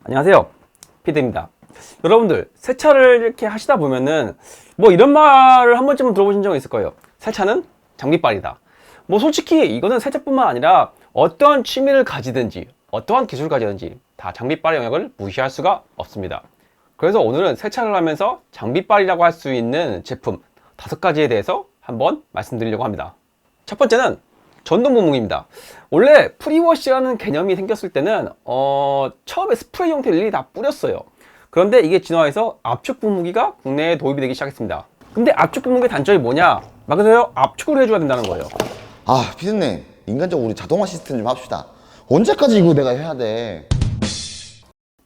안녕하세요, 피드입니다. 여러분들 세차를 이렇게 하시다 보면은 뭐 이런 말을 한 번쯤은 들어보신 적이 있을 거예요. 세차는 장비빨이다. 뭐 솔직히 이거는 세차뿐만 아니라 어떠한 취미를 가지든지 어떠한 기술을 가지든지 다 장비빨의 영역을 무시할 수가 없습니다. 그래서 오늘은 세차를 하면서 장비빨이라고 할 수 있는 제품 5가지에 대해서 한번 말씀드리려고 합니다. 첫 번째는 전동 분무기입니다. 원래 프리워시라는 개념이 생겼을 때는 처음에 스프레이 형태를 일일이 다 뿌렸어요. 그런데 이게 진화해서 압축 분무기가 국내에 도입이 되기 시작했습니다. 근데 압축 분무기의 단점이 뭐냐? 말 그대로 압축을 해줘야 된다는 거예요. 아, 피디님, 인간적으로 우리 자동화 시스템 좀 합시다. 언제까지 이거 내가 해야 돼?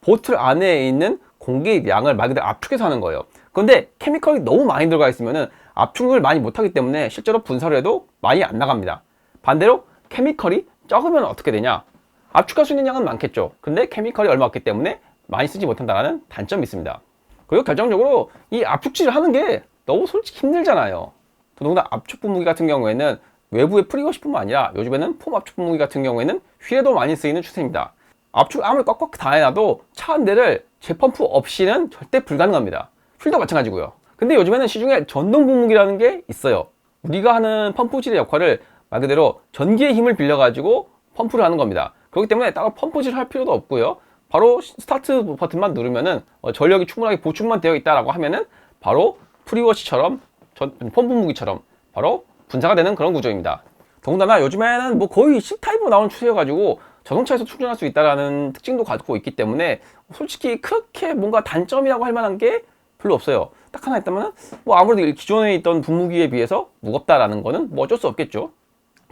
보틀 안에 있는 공기 양을 말 그대로 압축해서 하는 거예요. 그런데 케미컬이 너무 많이 들어가 있으면은 압축을 많이 못하기 때문에 실제로 분사를 해도 많이 안 나갑니다. 반대로 케미컬이 적으면 어떻게 되냐? 압축할 수 있는 양은 많겠죠. 근데 케미컬이 얼마 없기 때문에 많이 쓰지 못한다는 단점이 있습니다. 그리고 결정적으로 이 압축질을 하는 게 너무 솔직히 힘들잖아요. 더더군다나 압축 분무기 같은 경우에는 외부의 프리워시뿐만 아니라 요즘에는 폼 압축 분무기 같은 경우에는 휠에도 많이 쓰이는 추세입니다. 압축 아무리 꽉꽉 다 해놔도 차 한 대를 재펌프 없이는 절대 불가능합니다. 휠도 마찬가지고요. 근데 요즘에는 시중에 전동 분무기라는 게 있어요. 우리가 하는 펌프질의 역할을 말 그대로 전기의 힘을 빌려가지고 펌프를 하는 겁니다. 그렇기 때문에 따로 펌프질을 할 필요도 없고요. 바로 스타트 버튼만 누르면은 전력이 충분하게 보충만 되어 있다라고 하면은 바로 프리워시처럼 펌프 무기처럼 바로 분사가 되는 그런 구조입니다. 더군다나 요즘에는 뭐 거의 C타입으로 나오는 추세여가지고 자동차에서 충전할 수 있다는 특징도 갖고 있기 때문에 솔직히 그렇게 뭔가 단점이라고 할 만한 게 별로 없어요. 딱 하나 있다면 뭐 아무래도 기존에 있던 분무기에 비해서 무겁다라는 거는 뭐 어쩔 수 없겠죠.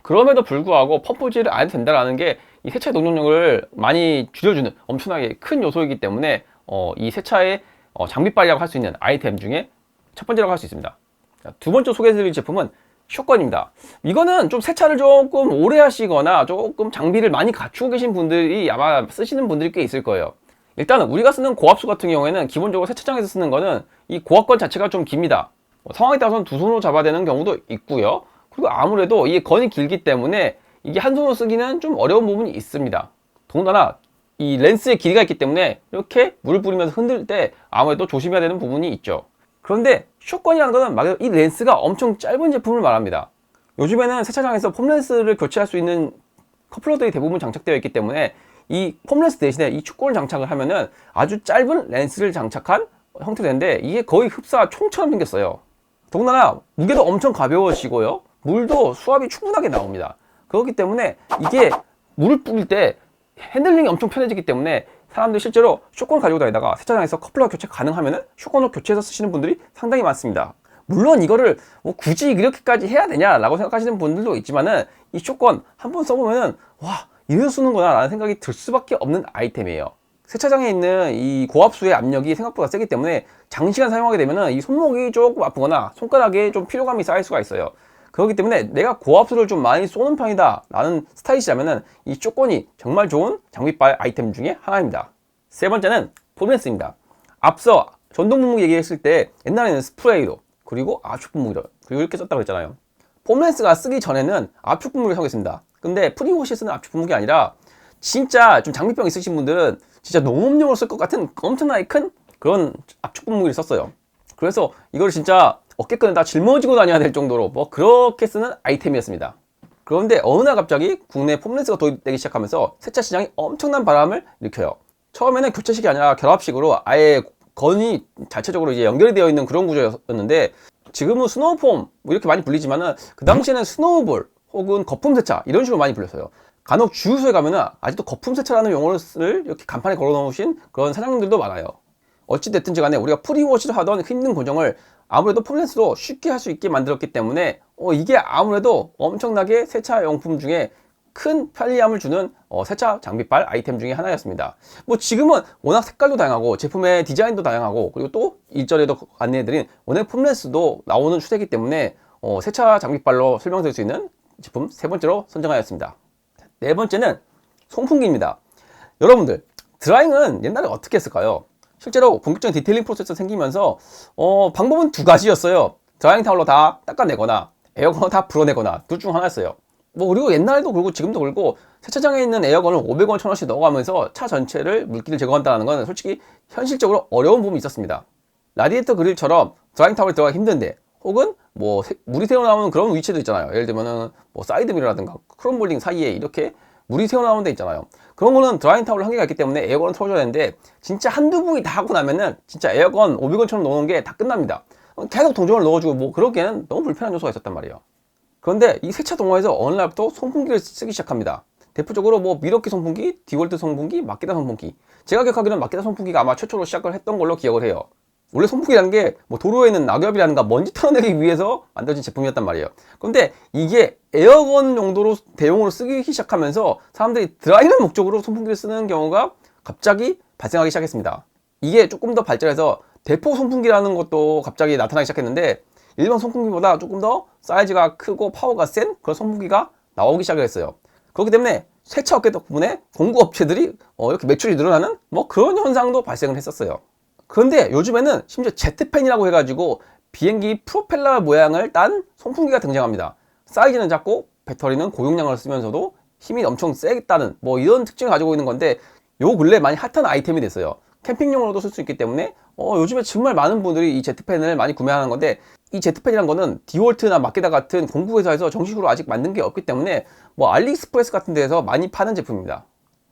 그럼에도 불구하고 펌프질을 안 해도 된다는 게 이 세차의 동력을 많이 줄여주는 엄청나게 큰 요소이기 때문에 이 세차의 장비빨이라고 할 수 있는 아이템 중에 첫 번째라고 할 수 있습니다. 두 번째 소개해드릴 제품은 숏건입니다. 이거는 좀 세차를 조금 오래 하시거나 조금 장비를 많이 갖추고 계신 분들이 아마 쓰시는 분들이 꽤 있을 거예요. 일단은 우리가 쓰는 고압수 같은 경우에는 기본적으로 세차장에서 쓰는 거는 이 고압건 자체가 좀 깁니다. 상황에 따라서는 두 손으로 잡아야 되는 경우도 있고요. 그리고 아무래도 이게 건이 길기 때문에 이게 한 손으로 쓰기는 좀 어려운 부분이 있습니다. 더군다나 이 렌스의 길이가 있기 때문에 이렇게 물을 뿌리면서 흔들 때 아무래도 조심해야 되는 부분이 있죠. 그런데 숏건이라는 것은 말 그대로 이 렌스가 엄청 짧은 제품을 말합니다. 요즘에는 세차장에서 폼렌스를 교체할 수 있는 커플러들이 대부분 장착되어 있기 때문에 이 폼렌스 대신에 이 축골을 장착을 하면은 아주 짧은 렌스를 장착한 형태인데 이게 거의 흡사 총처럼 생겼어요. 더군다나 무게도 엄청 가벼워지고요. 물도 수압이 충분하게 나옵니다. 그렇기 때문에 이게 물을 뿌릴 때 핸들링이 엄청 편해지기 때문에 사람들이 실제로 숏건을 가지고 다니다가 세차장에서 커플러 교체 가능하면은 숏건을 교체해서 쓰시는 분들이 상당히 많습니다. 물론 이거를 뭐 굳이 이렇게까지 해야 되냐라고 생각하시는 분들도 있지만은 이 숏건 한번 써보면은 와, 이래서 쓰는구나 라는 생각이 들 수밖에 없는 아이템이에요. 세차장에 있는 이 고압수의 압력이 생각보다 세기 때문에 장시간 사용하게 되면은 이 손목이 조금 아프거나 손가락에 좀 피로감이 쌓일 수가 있어요. 그렇기 때문에 내가 고압수를 좀 많이 쏘는 편이다 라는 스타일이라면은 이 숏건이 정말 좋은 장비빨 아이템 중에 하나입니다. 세 번째는 폼렌스입니다. 앞서 전동 분무기 얘기했을 때 옛날에는 스프레이로 그리고 압축 분무기로 그리고 이렇게 썼다고 했잖아요. 폼렌스가 쓰기 전에는 압축 분무기를 사용했습니다. 근데 프리워시 쓰는 압축 분무기 아니라 진짜 좀 장비병 있으신 분들은 진짜 농업용으로 쓸 것 같은 엄청나게 큰 그런 압축 분무기를 썼어요. 그래서 이걸 진짜 어깨끈을 다 짊어지고 다녀야 될 정도로 뭐 그렇게 쓰는 아이템이었습니다. 그런데 어느 날 갑자기 국내 폼렌스가 도입되기 시작하면서 세차 시장이 엄청난 바람을 일으켜요. 처음에는 교체식이 아니라 결합식으로 아예 건이 자체적으로 이제 연결이 되어 있는 그런 구조였는데 지금은 스노우폼 뭐 이렇게 많이 불리지만은 그 당시에는 스노우볼 혹은 거품 세차 이런 식으로 많이 불렸어요. 간혹 주유소에 가면은 아직도 거품 세차라는 용어를 이렇게 간판에 걸어 놓으신 그런 사장님들도 많아요. 어찌됐든지 간에 우리가 프리워시를 하던 힘든 과정을 아무래도 폼렌스로 쉽게 할 수 있게 만들었기 때문에 이게 아무래도 엄청나게 세차 용품 중에 큰 편리함을 주는 세차 장비빨 아이템 중에 하나였습니다. 뭐 지금은 워낙 색깔도 다양하고 제품의 디자인도 다양하고 그리고 또 일전에도 안내해드린 원액 폼렌스도 나오는 추세이기 때문에 세차 장비빨로 설명드릴 수 있는 제품 세 번째로 선정하였습니다. 네 번째는 송풍기입니다. 여러분들 드라잉은 옛날에 어떻게 했을까요? 실제로 본격적인 디테일링 프로세스 생기면서 방법은 두 가지였어요. 드라잉 타올로 다 닦아내거나 에어컨으로 다 불어내거나 둘 중 하나였어요. 뭐 그리고 옛날에도 그렇고 지금도 그렇고 세차장에 있는 에어건을 500원, 1000원씩 넣어가면서 차 전체를 물기를 제거한다는 건 솔직히 현실적으로 어려운 부분이 있었습니다. 라디에이터 그릴처럼 드라잉 타월이 들어가기 힘든데, 혹은 뭐 물이 새어나오는 그런 위치도 있잖아요. 예를 들면은 뭐 사이드미러라든가 크롬 몰딩 사이에 이렇게 물이 새어나오는 데 있잖아요. 그런 거는 드라잉 타월 한계가 있기 때문에 에어건을 틀어줘야 되는데, 진짜 한두 분이 다 하고 나면은 진짜 에어건 500원처럼 넣는 게 다 끝납니다. 계속 동전을 넣어주고 뭐 그러기에는 너무 불편한 요소가 있었단 말이에요. 그런데 이 세차 동호회에서 어느 날부터 송풍기를 쓰기 시작합니다. 대표적으로 뭐 미러키 송풍기, 디월트 송풍기, 마키다 송풍기. 제가 기억하기로는 마키다 송풍기가 아마 최초로 시작을 했던 걸로 기억을 해요. 원래 송풍기라는 게 뭐 도로에 있는 낙엽이라든가 먼지 털어내기 위해서 만들어진 제품이었단 말이에요. 그런데 이게 에어건 용도로 대용으로 쓰기 시작하면서 사람들이 드라이를 목적으로 송풍기를 쓰는 경우가 갑자기 발생하기 시작했습니다. 이게 조금 더 발전해서 대포 송풍기라는 것도 갑자기 나타나기 시작했는데, 일반 송풍기보다 조금 더 사이즈가 크고 파워가 센 그런 송풍기가 나오기 시작을 했어요. 그렇기 때문에 세차업계 덕분에 공구업체들이 이렇게 매출이 늘어나는 뭐 그런 현상도 발생을 했었어요. 그런데 요즘에는 심지어 제트팬이라고 해가지고 비행기 프로펠러 모양을 딴 송풍기가 등장합니다. 사이즈는 작고 배터리는 고용량을 쓰면서도 힘이 엄청 세겠다는 뭐 이런 특징을 가지고 있는 건데, 요 근래 많이 핫한 아이템이 됐어요. 캠핑용으로도 쓸 수 있기 때문에 요즘에 정말 많은 분들이 이 제트팬을 많이 구매하는 건데, 이 제트팬이란 거는 디월트나 마키다 같은 공구 회사에서 정식으로 아직 만든 게 없기 때문에 뭐 알리익스프레스 같은 데에서 많이 파는 제품입니다.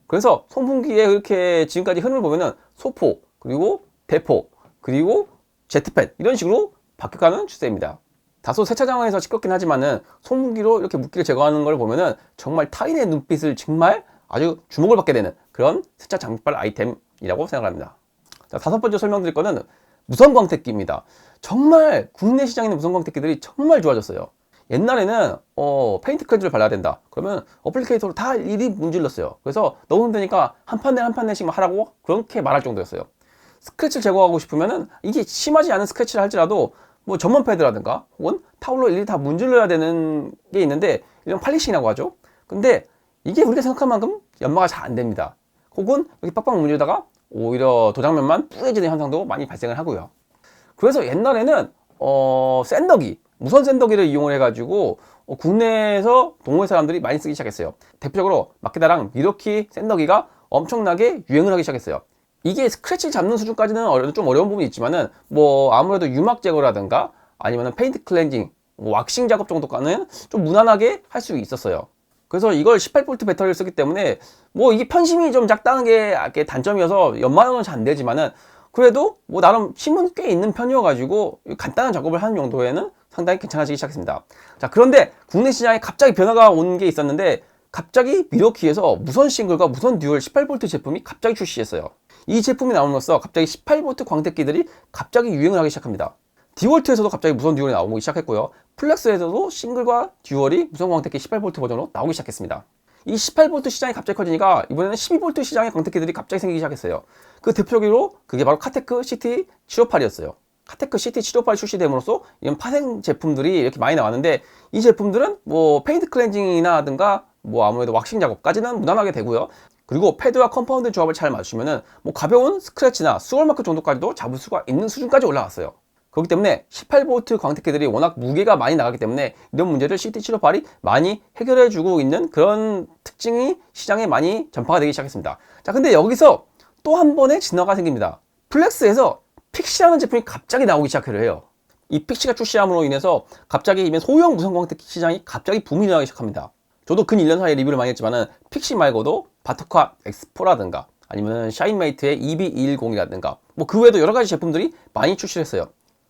그래서 송풍기에 이렇게 지금까지 흐름을 보면은 소포, 그리고 대포, 그리고 제트팬 이런 식으로 바뀌어가는 추세입니다. 다소 세차장에서 시끄럽긴 하지만은 송풍기로 이렇게 물기를 제거하는 걸 보면은 정말 타인의 눈빛을 정말 아주 주목을 받게 되는 그런 세차 장비빨 아이템이라고 생각합니다. 자, 다섯 번째 설명드릴 거는 무선 광택기입니다. 정말 국내 시장에 있는 무선 광택기들이 정말 좋아졌어요. 옛날에는 페인트 클렌저를 발라야 된다 그러면 어플리케이터로 다 일일이 문질렀어요. 그래서 너무 힘드니까 한 판 내 한 판 내씩만 하라고 그렇게 말할 정도였어요. 스크래치를 제거하고 싶으면은 이게 심하지 않은 스크래치를 할지라도 뭐 전문 패드라든가 혹은 타올로 일일이 다 문질러야 되는 게 있는데, 이런 팔리싱이라고 하죠. 근데 이게 우리가 생각한 만큼 연마가 잘 안 됩니다. 혹은 여기 빡빡 문질다가 오히려 도장면만 뿌얘지는 현상도 많이 발생을 하고요. 그래서 옛날에는 샌더기, 무선 샌더기를 이용을 해가지고 국내에서 동호회 사람들이 많이 쓰기 시작했어요. 대표적으로 마키다랑 미러키 샌더기가 엄청나게 유행을 하기 시작했어요. 이게 스크래치 잡는 수준까지는 좀 어려운 부분이 있지만은 뭐 아무래도 유막 제거라든가 아니면 페인트 클렌징, 왁싱 작업 정도까지는 좀 무난하게 할 수 있었어요. 그래서 이걸 18V 배터리를 쓰기 때문에 뭐 이게 편심이 좀 작다는 게 단점이어서 연마는 잘 안 되지만은, 그래도 뭐 나름 힘은 꽤 있는 편이어가지고 간단한 작업을 하는 정도에는 상당히 괜찮아지기 시작했습니다. 자, 그런데 국내 시장에 갑자기 변화가 온 게 있었는데, 갑자기 미러키에서 무선 싱글과 무선 듀얼 18V 제품이 갑자기 출시했어요. 이 제품이 나옴으로써 갑자기 18V 광택기들이 갑자기 유행을 하기 시작합니다. 디월트에서도 갑자기 무선 듀얼이 나오기 시작했고요. 플렉스에서도 싱글과 듀얼이 무선 광택기 18V 버전으로 나오기 시작했습니다. 이 18V 시장이 갑자기 커지니까 이번에는 12V 시장의 광택기들이 갑자기 생기기 시작했어요. 그 대표적으로 그게 바로 카테크 CT758이었어요. 카테크 CT758이 출시됨으로써 이런 파생 제품들이 이렇게 많이 나왔는데, 이 제품들은 뭐 페인트 클렌징이나든가 뭐 아무래도 왁싱 작업까지는 무난하게 되고요. 그리고 패드와 컴파운드 조합을 잘 맞추면은 뭐 가벼운 스크래치나 수월마크 정도까지도 잡을 수가 있는 수준까지 올라갔어요. 그렇기 때문에 18V 광택기들이 워낙 무게가 많이 나가기 때문에 이런 문제를 CT758이 많이 해결해주고 있는 그런 특징이 시장에 많이 전파가 되기 시작했습니다. 자, 근데 여기서 또 한 번의 진화가 생깁니다. 플렉스에서 픽시라는 제품이 갑자기 나오기 시작을 해요. 이 픽시가 출시함으로 인해서 갑자기 이면 소형 무선 광택기 시장이 갑자기 붐이 일어나기 시작합니다. 저도 근 1년 사이에 리뷰를 많이 했지만은 픽시 말고도 바토카 X4라든가 아니면 샤인메이트의 EB210이라든가 뭐 그 외에도 여러 가지 제품들이 많이 출시를 했어요.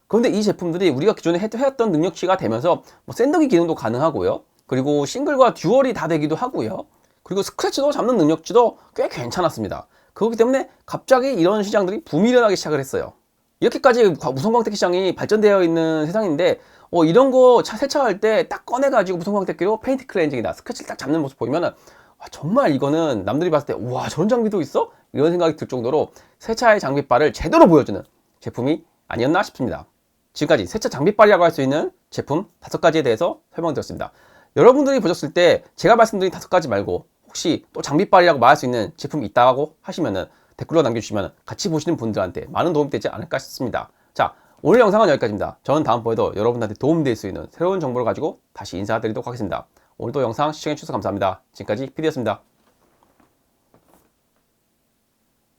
그런데 이 제품들이 우리가 기존에 해왔던 능력치가 되면서 뭐 샌더기 기능도 가능하고요. 그리고 싱글과 듀얼이 다 되기도 하고요. 그리고 스크래치도 잡는 능력치도 꽤 괜찮았습니다. 그렇기 때문에 갑자기 이런 시장들이 붐이 일어나기 시작을 했어요. 이렇게까지 무선 광택기 시장이 발전되어 있는 세상인데 이런 거 세차할 때 딱 꺼내가지고 무선 광택기로 페인트 클렌징이다, 스크래치를 딱 잡는 모습 보이면은 정말 이거는 남들이 봤을 때 우와 저런 장비도 있어? 이런 생각이 들 정도로 세차의 장비빨을 제대로 보여주는 제품이 아니었나 싶습니다. 지금까지 세차 장비빨이라고 할 수 있는 제품 5가지에 대해서 설명드렸습니다. 여러분들이 보셨을 때 제가 말씀드린 5가지 말고 혹시 또 장비빨이라고 말할 수 있는 제품이 있다고 하시면은 댓글로 남겨주시면 같이 보시는 분들한테 많은 도움이 되지 않을까 싶습니다. 자, 오늘 영상은 여기까지입니다. 저는 다음번에도 여러분한테 도움될 수 있는 새로운 정보를 가지고 다시 인사드리도록 하겠습니다. 오늘도 영상 시청해주셔서 감사합니다. 지금까지 PD였습니다.